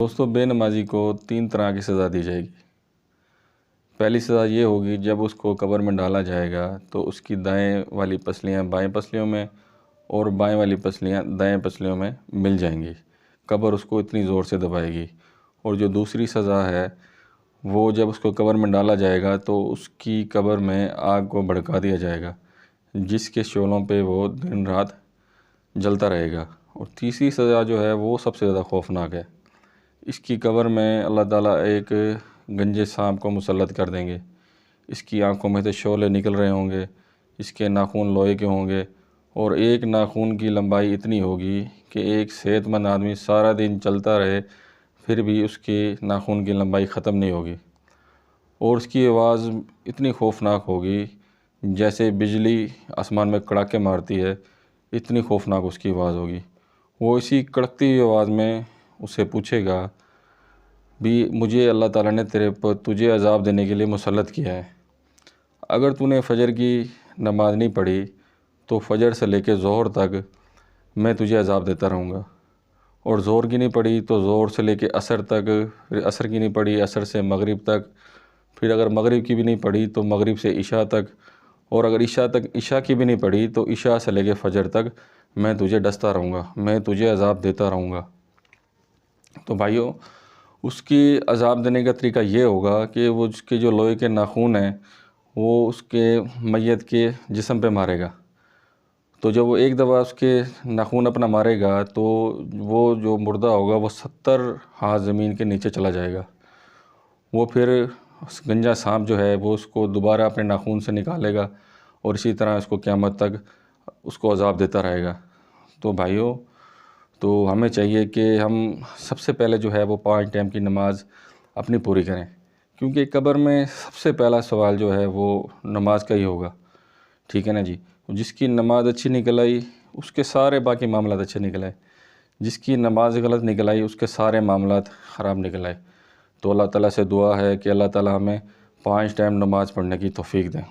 دوستو، بے نمازی کو 3 طرح کی سزا دی جائے گی۔ پہلی سزا یہ ہوگی، جب اس کو قبر میں ڈالا جائے گا تو اس کی دائیں والی پسلیاں بائیں پسلیوں میں اور بائیں والی پسلیاں دائیں پسلیوں میں مل جائیں گی۔ قبر اس کو اتنی زور سے دبائے گی۔ اور جو دوسری سزا ہے وہ جب اس کو قبر میں ڈالا جائے گا تو اس کی قبر میں آگ کو بھڑکا دیا جائے گا، جس کے شعلوں پہ وہ دن رات جلتا رہے گا۔ اور تیسری سزا جو ہے وہ سب سے زیادہ خوفناک ہے۔ اس کی قبر میں اللہ تعالیٰ ایک گنجے سانپ کو مسلط کر دیں گے۔ اس کی آنکھوں میں سے شعلے نکل رہے ہوں گے، اس کے ناخن لوہے کے ہوں گے، اور ایک ناخن کی لمبائی اتنی ہوگی کہ ایک صحت مند آدمی سارا دن چلتا رہے پھر بھی اس کی ناخن کی لمبائی ختم نہیں ہوگی۔ اور اس کی آواز اتنی خوفناک ہوگی جیسے بجلی آسمان میں کڑاکے مارتی ہے، اتنی خوفناک اس کی آواز ہوگی۔ وہ اسی کڑکتی ہوئی آواز میں اسے پوچھے گا بھی، مجھے اللہ تعالیٰ نے تجھے عذاب دینے کے لیے مسلط کیا ہے۔ اگر تو نے فجر کی نماز نہیں پڑھی تو فجر سے لے کے ظہر تک میں تجھے عذاب دیتا رہوں گا، اور ظہر کی نہیں پڑھی تو ظہر سے لے کے عصر تک، پھر عصر کی نہیں پڑھی عصر سے مغرب تک، پھر اگر مغرب کی بھی نہیں پڑھی تو مغرب سے عشاء تک، اور اگر عشاء کی بھی نہیں پڑھی تو عشاء سے لے کے فجر تک میں تجھے ڈستا رہوں گا، میں تجھے عذاب دیتا رہوں گا۔ تو بھائیو، اس کی عذاب دینے کا طریقہ یہ ہوگا کہ وہ اس کے جو لوہے کے ناخون ہیں وہ اس کے میت کے جسم پہ مارے گا۔ تو جب وہ ایک دفعہ اس کے ناخون اپنا مارے گا تو وہ جو مردہ ہوگا وہ 70 ہاتھ زمین کے نیچے چلا جائے گا۔ وہ پھر گنجا سانپ جو ہے وہ اس کو دوبارہ اپنے ناخون سے نکالے گا، اور اسی طرح اس کو قیامت تک اس کو عذاب دیتا رہے گا۔ تو بھائیو، تو ہمیں چاہیے کہ ہم سب سے پہلے جو ہے وہ 5 ٹائم کی نماز اپنی پوری کریں، کیونکہ قبر میں سب سے پہلا سوال جو ہے وہ نماز کا ہی ہوگا، ٹھیک ہے نا جی۔ جس کی نماز اچھی نکل آئی اس کے سارے باقی معاملات اچھے نکل آئے، جس کی نماز غلط نکل آئی اس کے سارے معاملات خراب نکل آئے۔ تو اللہ تعالیٰ سے دعا ہے کہ اللہ تعالیٰ ہمیں 5 ٹائم نماز پڑھنے کی توفیق دیں۔